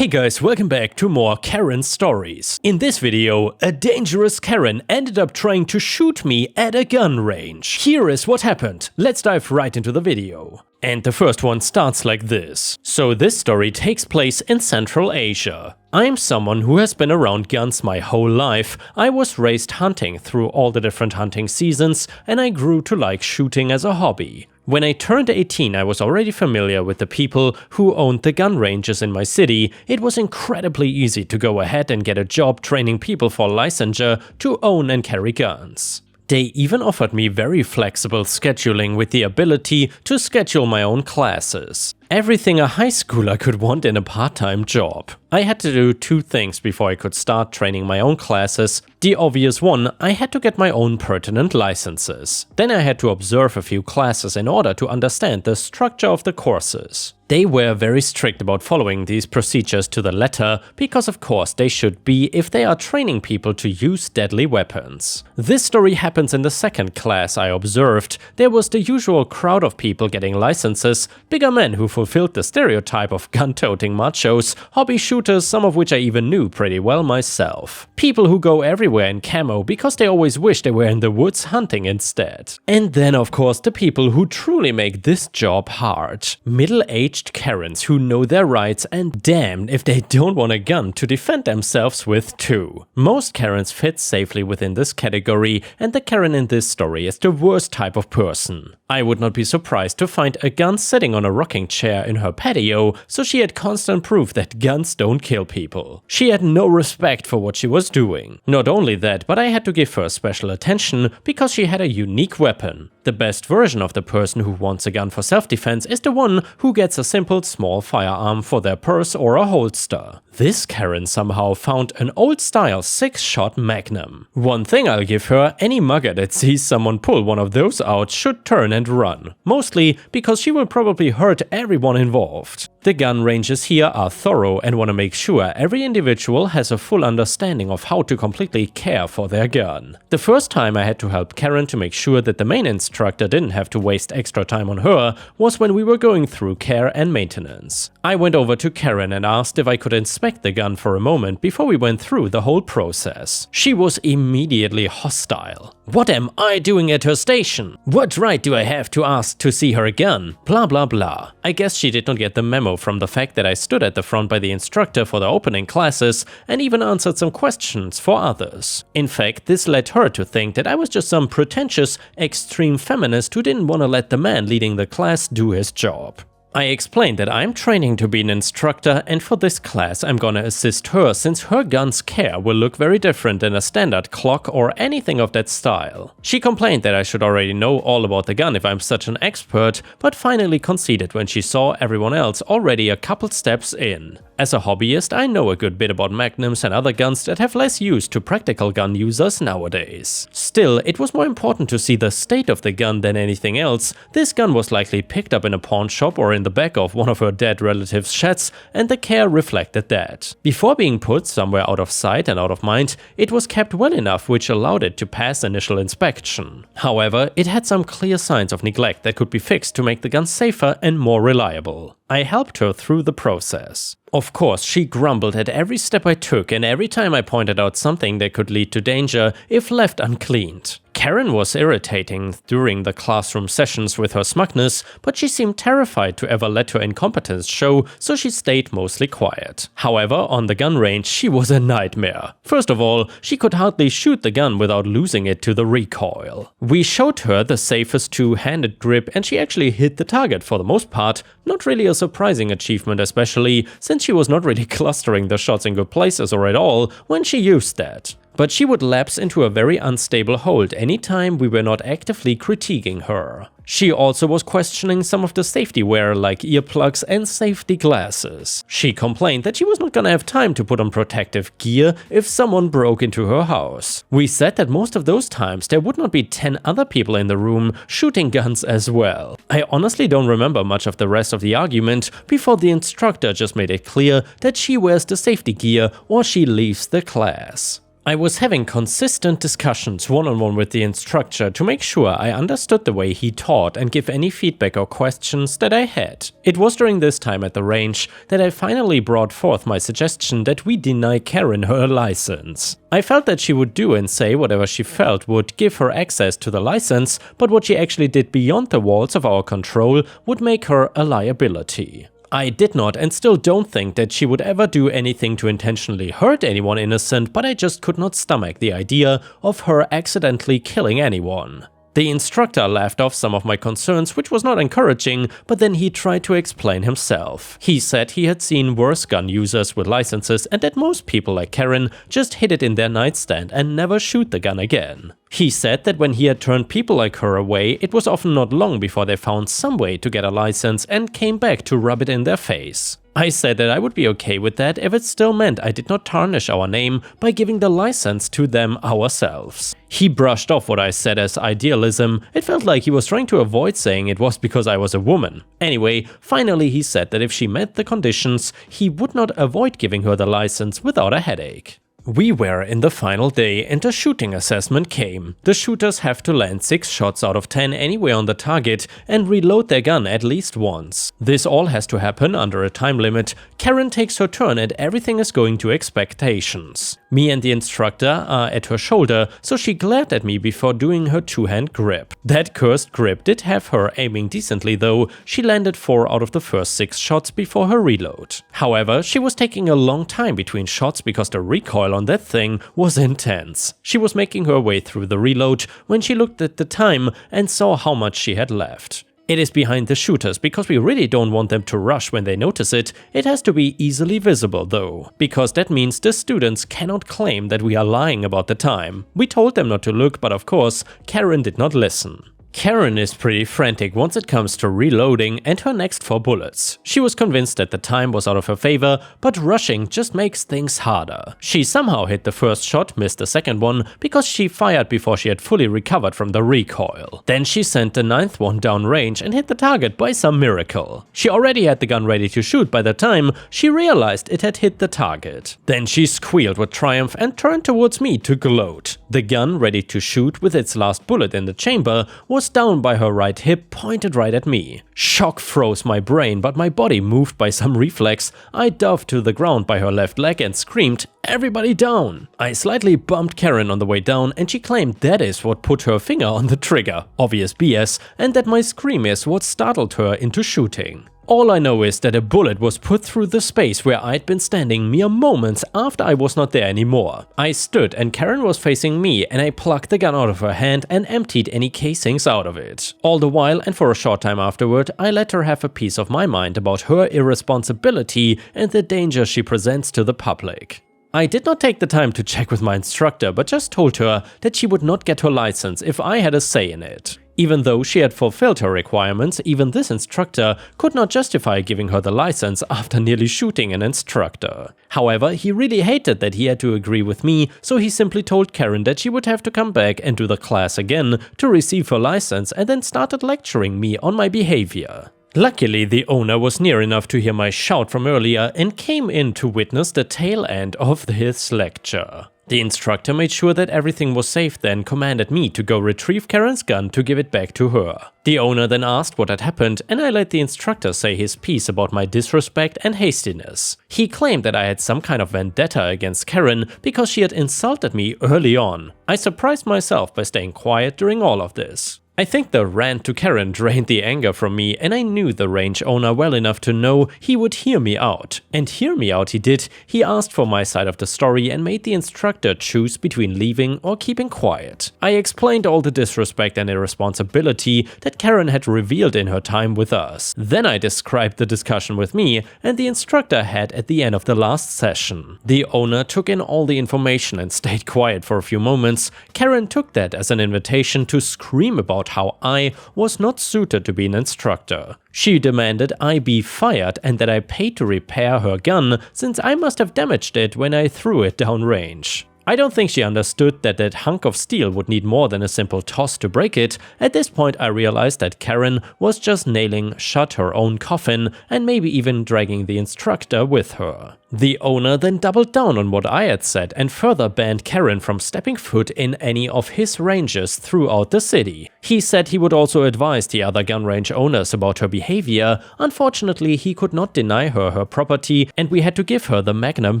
Hey guys, welcome back to more Karen stories. In this video, a dangerous Karen ended up trying to shoot me at a gun range. Here is what happened. Let's dive right into the video. And the first one starts like this. So this story takes place in Central Asia. I'm someone who has been around guns my whole life. I was raised hunting through all the different hunting seasons, and I grew to like shooting as a hobby. When I turned 18, I was already familiar with the people who owned the gun ranges in my city. It was incredibly easy to go ahead and get a job training people for licensure to own and carry guns. They even offered me very flexible scheduling with the ability to schedule my own classes. Everything a high schooler could want in a part-time job. I had to do two things before I could start training my own classes. The obvious one, I had to get my own pertinent licenses. Then I had to observe a few classes in order to understand the structure of the courses. They were very strict about following these procedures to the letter, because of course they should be if they are training people to use deadly weapons. This story happens in the second class I observed. There was the usual crowd of people getting licenses, bigger men who fulfilled the stereotype of gun-toting machos, hobby shooters, some of which I even knew pretty well myself. People who go everywhere in camo because they always wish they were in the woods hunting instead. And then of course the people who truly make this job hard. Middle-aged Karens who know their rights and damned if they don't want a gun to defend themselves with too. Most Karens fit safely within this category, and the Karen in this story is the worst type of person. I would not be surprised to find a gun sitting on a rocking chair in her patio, so she had constant proof that guns don't kill people. She had no respect for what she was doing. Not only that, but I had to give her special attention because she had a unique weapon. The best version of the person who wants a gun for self-defense is the one who gets a simple small firearm for their purse or a holster. This Karen somehow found an old-style 6-shot Magnum. One thing I'll give her, any mugger that sees someone pull one of those out should turn and run. Mostly because she will probably hurt everyone involved. The gun ranges here are thorough and want to make sure every individual has a full understanding of how to completely care for their gun. The first time I had to help Karen to make sure that the main instructor didn't have to waste extra time on her was when we were going through care and maintenance. I went over to Karen and asked if I could inspect the gun for a moment before we went through the whole process. She was immediately hostile. What am I doing at her station? What right do I have to ask to see her gun? Blah blah blah. I guess she did not get the memo from the fact that I stood at the front by the instructor for the opening classes and even answered some questions for others. In fact, this led her to think that I was just some pretentious, extreme feminist who didn't want to let the man leading the class do his job. I explained that I'm training to be an instructor, and for this class I'm gonna assist her since her gun's care will look very different than a standard clock or anything of that style. She complained that I should already know all about the gun if I'm such an expert, but finally conceded when she saw everyone else already a couple steps in. As a hobbyist, I know a good bit about magnums and other guns that have less use to practical gun users nowadays. Still, it was more important to see the state of the gun than anything else. This gun was likely picked up in a pawn shop or in the back of one of her dead relatives' sheds, and the care reflected that. Before being put somewhere out of sight and out of mind, it was kept well enough which allowed it to pass initial inspection. However, it had some clear signs of neglect that could be fixed to make the gun safer and more reliable. I helped her through the process. Of course, she grumbled at every step I took and every time I pointed out something that could lead to danger if left uncleaned. Karen was irritating during the classroom sessions with her smugness, but she seemed terrified to ever let her incompetence show, so she stayed mostly quiet. However, on the gun range, she was a nightmare. First of all, she could hardly shoot the gun without losing it to the recoil. We showed her the safest two-handed grip and she actually hit the target for the most part, not really a surprising achievement especially, since she was not really clustering the shots in good places or at all when she used that. But she would lapse into a very unstable hold anytime we were not actively critiquing her. She also was questioning some of the safety wear like earplugs and safety glasses. She complained that she was not gonna have time to put on protective gear if someone broke into her house. We said that most of those times there would not be 10 other people in the room shooting guns as well. I honestly don't remember much of the rest of the argument before the instructor just made it clear that she wears the safety gear or she leaves the class. I was having consistent discussions one-on-one with the instructor to make sure I understood the way he taught and give any feedback or questions that I had. It was during this time at the range that I finally brought forth my suggestion that we deny Karen her license. I felt that she would do and say whatever she felt would give her access to the license, but what she actually did beyond the walls of our control would make her a liability. I did not and still don't think that she would ever do anything to intentionally hurt anyone innocent, but I just could not stomach the idea of her accidentally killing anyone. The instructor laughed off some of my concerns, which was not encouraging, but then he tried to explain himself. He said he had seen worse gun users with licenses and that most people like Karen just hid it in their nightstand and never shoot the gun again. He said that when he had turned people like her away, it was often not long before they found some way to get a license and came back to rub it in their face. I said that I would be okay with that if it still meant I did not tarnish our name by giving the license to them ourselves. He brushed off what I said as idealism. It felt like he was trying to avoid saying it was because I was a woman. Anyway, finally he said that if she met the conditions, he would not avoid giving her the license without a headache. We were in the final day and the shooting assessment came. The shooters have to land 6 shots out of 10 anywhere on the target and reload their gun at least once. This all has to happen under a time limit. Karen takes her turn and everything is going to expectations. Me and the instructor are at her shoulder, so she glared at me before doing her 2-hand grip. That cursed grip did have her aiming decently though. She landed 4 out of the first 6 shots before her reload. However, she was taking a long time between shots because the recoil on that thing was intense. She was making her way through the reload when she looked at the time and saw how much she had left. It is behind the shooters because we really don't want them to rush when they notice it. It has to be easily visible though, because that means the students cannot claim that we are lying about the time. We told them not to look, but of course, Karen did not listen. Karen is pretty frantic once it comes to reloading and her next 4 bullets. She was convinced that the time was out of her favor, but rushing just makes things harder. She somehow hit the first shot, missed the second one, because she fired before she had fully recovered from the recoil. Then she sent the 9th one down range and hit the target by some miracle. She already had the gun ready to shoot by the time she realized it had hit the target. Then she squealed with triumph and turned towards me to gloat. The gun, ready to shoot with its last bullet in the chamber, was down by her right hip, pointed right at me. Shock froze my brain, but my body moved by some reflex. I dove to the ground by her left leg and screamed, "Everybody down!" I slightly bumped Karen on the way down and she claimed that is what put her finger on the trigger, obvious BS, and that my scream is what startled her into shooting. All I know is that a bullet was put through the space where I'd been standing mere moments after I was not there anymore. I stood and Karen was facing me and I plucked the gun out of her hand and emptied any casings out of it. All the while and for a short time afterward, I let her have a piece of my mind about her irresponsibility and the danger she presents to the public. I did not take the time to check with my instructor, but just told her that she would not get her license if I had a say in it. Even though she had fulfilled her requirements, even this instructor could not justify giving her the license after nearly shooting an instructor. However, he really hated that he had to agree with me, so he simply told Karen that she would have to come back and do the class again to receive her license and then started lecturing me on my behavior. Luckily, the owner was near enough to hear my shout from earlier and came in to witness the tail end of his lecture. The instructor made sure that everything was safe, then commanded me to go retrieve Karen's gun to give it back to her. The owner then asked what had happened and I let the instructor say his piece about my disrespect and hastiness. He claimed that I had some kind of vendetta against Karen because she had insulted me early on. I surprised myself by staying quiet during all of this. I think the rant to Karen drained the anger from me and I knew the range owner well enough to know he would hear me out. And hear me out he did. He asked for my side of the story and made the instructor choose between leaving or keeping quiet. I explained all the disrespect and irresponsibility that Karen had revealed in her time with us. Then I described the discussion with me and the instructor had at the end of the last session. The owner took in all the information and stayed quiet for a few moments. Karen took that as an invitation to scream about how I was not suited to be an instructor. She demanded I be fired and that I pay to repair her gun since I must have damaged it when I threw it downrange. I don't think she understood that that hunk of steel would need more than a simple toss to break it. At this point I realized that Karen was just nailing shut her own coffin and maybe even dragging the instructor with her. The owner then doubled down on what I had said and further banned Karen from stepping foot in any of his ranges throughout the city. He said he would also advise the other gun range owners about her behavior. Unfortunately, he could not deny her property and we had to give her the Magnum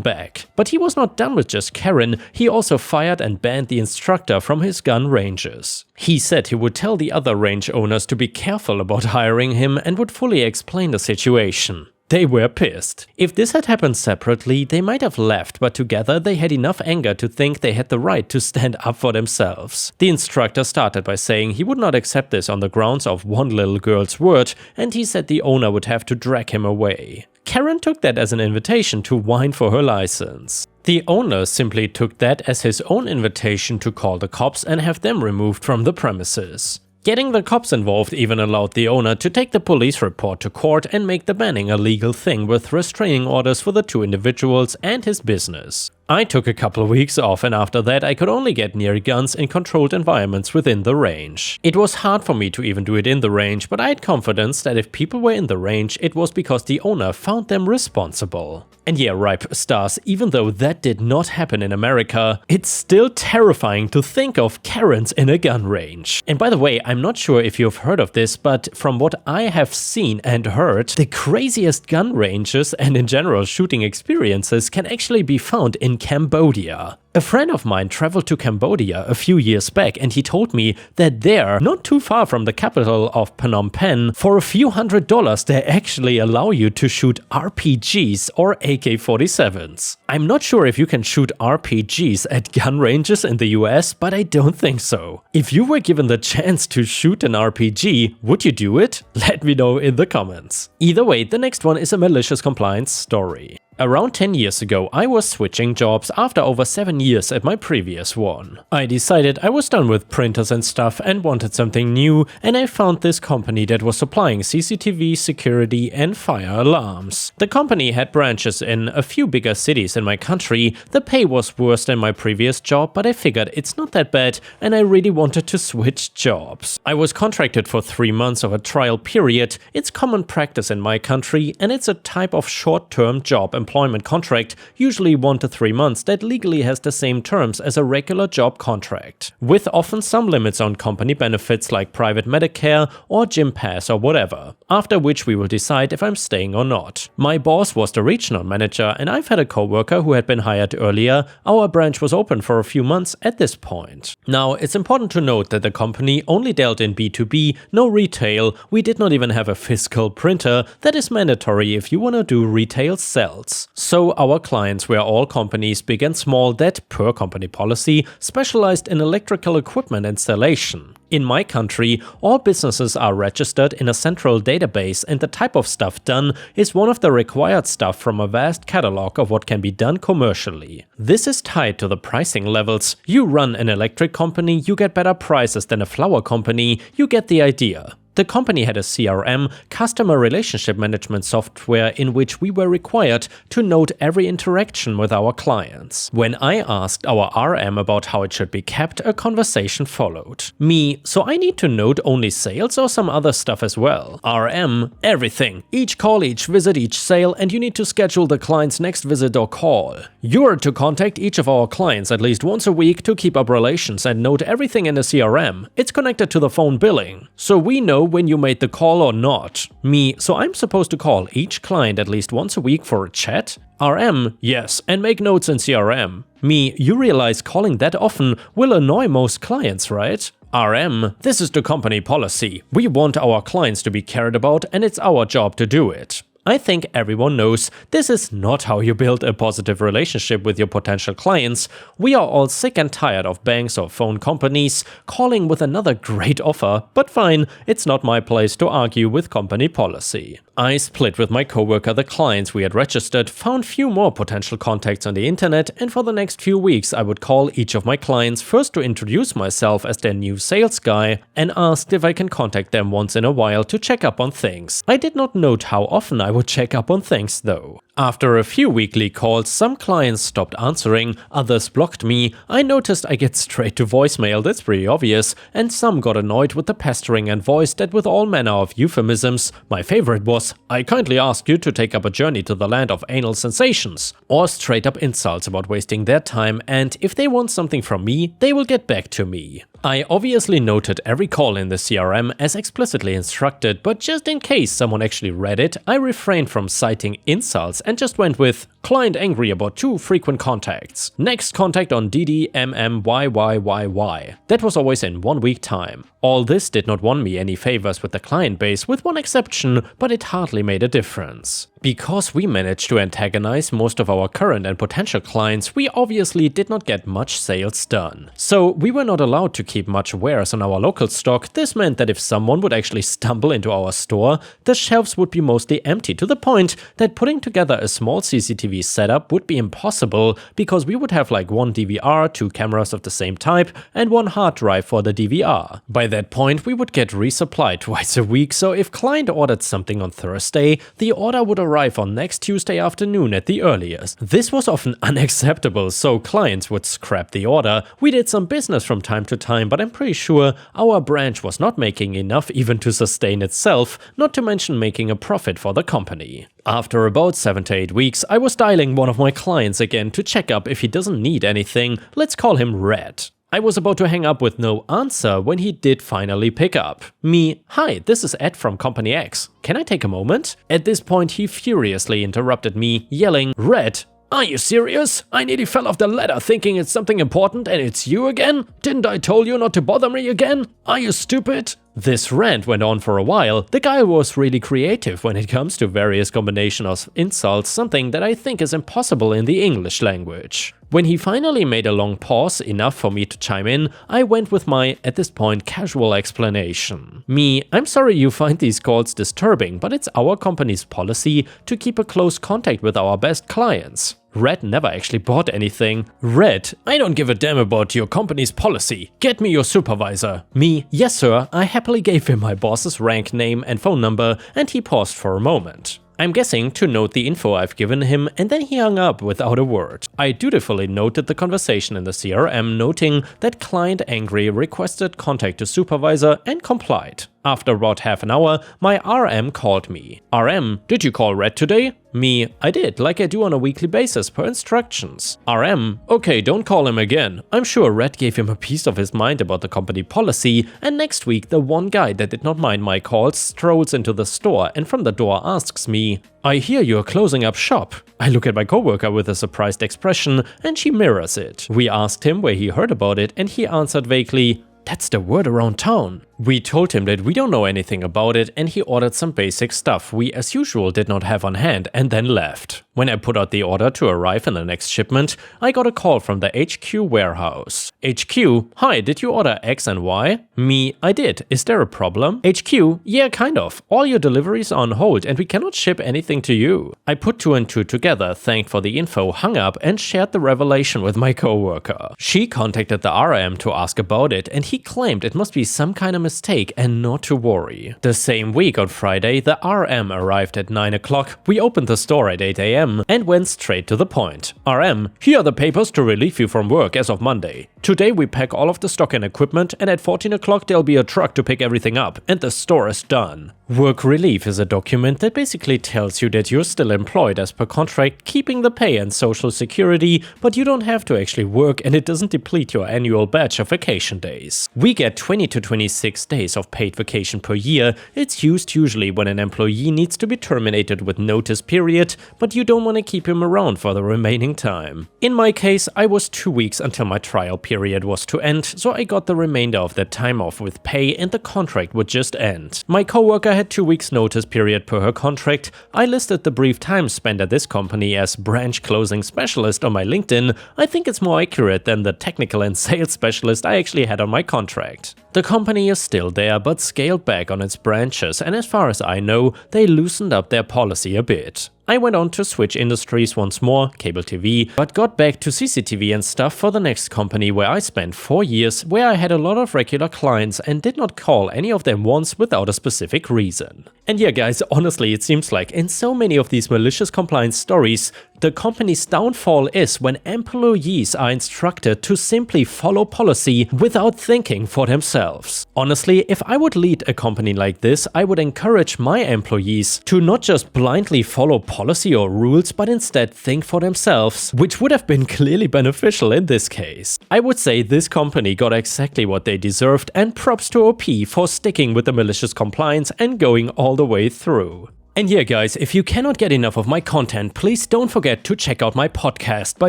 back. But he was not done with just Karen, he also fired and banned the instructor from his gun ranges. He said he would tell the other range owners to be careful about hiring him and would fully explain the situation. They were pissed. If this had happened separately, they might have left, but together they had enough anger to think they had the right to stand up for themselves. The instructor started by saying he would not accept this on the grounds of one little girl's word, and he said the owner would have to drag him away. Karen took that as an invitation to whine for her license. The owner simply took that as his own invitation to call the cops and have them removed from the premises. Getting the cops involved even allowed the owner to take the police report to court and make the banning a legal thing with restraining orders for the two individuals and his business. I took a couple of weeks off and after that I could only get near guns in controlled environments within the range. It was hard for me to even do it in the range, but I had confidence that if people were in the range, it was because the owner found them responsible. And yeah, ripe stars, even though that did not happen in America, it's still terrifying to think of Karens in a gun range. And by the way, I'm not sure if you've heard of this, but from what I have seen and heard, the craziest gun ranges and in general shooting experiences can actually be found in Cambodia. A friend of mine traveled to Cambodia a few years back and he told me that there, not too far from the capital of Phnom Penh, for a few $100s they actually allow you to shoot RPGs or AK-47s. I'm not sure if you can shoot RPGs at gun ranges in the US, but I don't think so. If you were given the chance to shoot an RPG, would you do it? Let me know in the comments. Either way, the next one is a malicious compliance story. Around 10 years ago, I was switching jobs after over 7 years at my previous one. I decided I was done with printers and stuff and wanted something new, and I found this company that was supplying CCTV, security and fire alarms. The company had branches in a few bigger cities in my country. The pay was worse than my previous job, but I figured it's not that bad and I really wanted to switch jobs. I was contracted for 3 months of a trial period. It's common practice in my country and it's a type of short-term job employment contract, usually 1 to 3 months, that legally has the same terms as a regular job contract, with often some limits on company benefits like private Medicare or gym pass or whatever, after which we will decide if I'm staying or not. My boss was the regional manager and I've had a coworker who had been hired earlier. Our branch was open for a few months at this point. Now, it's important to note that the company only dealt in B2B, no retail. We did not even have a physical printer. That is mandatory if you want to do retail sales. So our clients were all companies, big and small, that, per company policy, specialized in electrical equipment installation. In my country, all businesses are registered in a central database and the type of stuff done is one of the required stuff from a vast catalog of what can be done commercially. This is tied to the pricing levels. You run an electric company, you get better prices than a flower company, you get the idea. The company had a CRM, customer relationship management software, in which we were required to note every interaction with our clients. When I asked our RM about how it should be kept, a conversation followed. Me, so I need to note only sales or some other stuff as well? RM, everything. Each call, each visit, each sale, and you need to schedule the client's next visit or call. You're to contact each of our clients at least once a week to keep up relations and note everything in the CRM. It's connected to the phone billing, so we know when you made the call or not. Me, so I'm supposed to call each client at least once a week for a chat? RM, yes, and make notes in CRM. Me, you realize calling that often will annoy most clients, right? RM, this is the company policy. We want our clients to be cared about and it's our job to do it. I think everyone knows this is not how you build a positive relationship with your potential clients. We are all sick and tired of banks or phone companies calling with another great offer, but fine, it's not my place to argue with company policy. I split with my coworker the clients we had registered, found few more potential contacts on the internet, and for the next few weeks I would call each of my clients first to introduce myself as their new sales guy and asked if I can contact them once in a while to check up on things. I did not note how often I would check up on things though. After a few weekly calls, some clients stopped answering, others blocked me. I noticed I get straight to voicemail, that's pretty obvious, and some got annoyed with the pestering and voiced that with all manner of euphemisms. My favorite was, "I kindly ask you to take up a journey to the land of anal sensations," or straight up insults about wasting their time, and if they want something from me, they will get back to me. I obviously noted every call in the CRM as explicitly instructed, but just in case someone actually read it, I refrained from citing insults and just went with "client angry about 2 frequent contacts. Next contact on DDMMYYYY." That was always in 1 week time. All this did not won me any favors with the client base, with one exception, but it hardly made a difference. Because we managed to antagonize most of our current and potential clients, we obviously did not get much sales done. So we were not allowed to keep much wares on our local stock. This meant that if someone would actually stumble into our store, the shelves would be mostly empty, to the point that putting together a small CCTV setup would be impossible, because we would have like 1 DVR, 2 cameras of the same type, and 1 hard drive for the DVR. By that point, we would get resupplied twice a week, so if client ordered something on Thursday, the order would arrive on next Tuesday afternoon at the earliest. This was often unacceptable, so clients would scrap the order. We did some business from time to time, but I'm pretty sure our branch was not making enough even to sustain itself, not to mention making a profit for the company. After about 7 to 8 weeks, I was dialing one of my clients again to check up if he doesn't need anything. Let's call him Red. I was about to hang up with no answer when he did finally pick up. Me, "Hi, this is Ed from Company X. Can I take a moment?" At this point, he furiously interrupted me, yelling, "Red, are you serious? I nearly fell off the ladder thinking it's something important and it's you again? Didn't I tell you not to bother me again? Are you stupid?" This rant went on for a while. The guy was really creative when it comes to various combinations of insults, something that I think is impossible in the English language. When he finally made a long pause, enough for me to chime in, I went with my, at this point, casual explanation. Me, "I'm sorry you find these calls disturbing, but it's our company's policy to keep a close contact with our best clients." Red never actually bought anything. Red, "I don't give a damn about your company's policy. Get me your supervisor." Me, "Yes sir." I happily gave him my boss's rank, name and phone number, and he paused for a moment. I'm guessing to note the info I've given him, and then he hung up without a word. I dutifully noted the conversation in the CRM, noting that client angry requested contact to supervisor and complied. After about half an hour, my RM called me. "RM, did you call Red today?" Me, "I did, like I do on a weekly basis per instructions." RM, "Okay, don't call him again. I'm sure Red gave him a piece of his mind about the company policy, and next week the one guy that did not mind my calls strolls into the store and from the door asks me, 'I hear you're closing up shop.' I look at my coworker with a surprised expression and she mirrors it. We asked him where he heard about it and he answered vaguely, 'That's the word around town.' We told him that we don't know anything about it and he ordered some basic stuff we as usual did not have on hand and then left. When I put out the order to arrive in the next shipment, I got a call from the HQ warehouse. HQ, "Hi, did you order X and Y?" Me, "I did. Is there a problem?" HQ, "Yeah, kind of. All your deliveries are on hold and we cannot ship anything to you." I put 2 and 2 together, thanked for the info, hung up and shared the revelation with my coworker. She contacted the RM to ask about it and he claimed it must be some kind of mistake and not to worry. The same week on Friday, the RM arrived at 9 o'clock. We opened the store at 8 AM and went straight to the point. "RM, here are the papers to relieve you from work as of Monday. Today we pack all of the stock and equipment and at 14 o'clock there'll be a truck to pick everything up and the store is done." Work relief is a document that basically tells you that you're still employed as per contract, keeping the pay and social security, but you don't have to actually work and it doesn't deplete your annual batch of vacation days. We get 20 to 26 days of paid vacation per year. It's used usually when an employee needs to be terminated with notice period, but you don't want to keep him around for the remaining time. In my case, I was 2 weeks until my trial period was to end, so I got the remainder of that time off with pay and the contract would just end. My coworker had 2 weeks notice period per her contract. I listed the brief time spent at this company as branch closing specialist on my LinkedIn. I think it's more accurate than the technical and sales specialist I actually had on my contract. The company is still there but scaled back on its branches, and as far as I know, they loosened up their policy a bit. I went on to switch industries once more, cable TV, but got back to CCTV and stuff for the next company where I spent 4 years, where I had a lot of regular clients and did not call any of them once without a specific reason. And yeah guys, honestly it seems like in so many of these malicious compliance stories, the company's downfall is when employees are instructed to simply follow policy without thinking for themselves. Honestly, if I would lead a company like this, I would encourage my employees to not just blindly follow policy or rules, but instead think for themselves, which would have been clearly beneficial in this case. I would say this company got exactly what they deserved, and props to OP for sticking with the malicious compliance and going all the way through. And yeah guys, if you cannot get enough of my content, please don't forget to check out my podcast by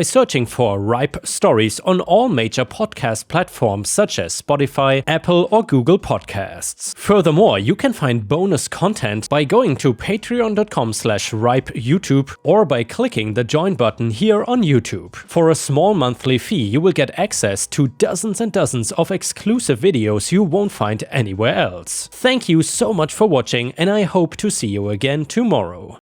searching for Ripe Stories on all major podcast platforms such as Spotify, Apple or Google Podcasts. Furthermore, you can find bonus content by going to patreon.com/ripeyoutube or by clicking the join button here on YouTube. For a small monthly fee, you will get access to dozens and dozens of exclusive videos you won't find anywhere else. Thank you so much for watching, and I hope to see you again tomorrow.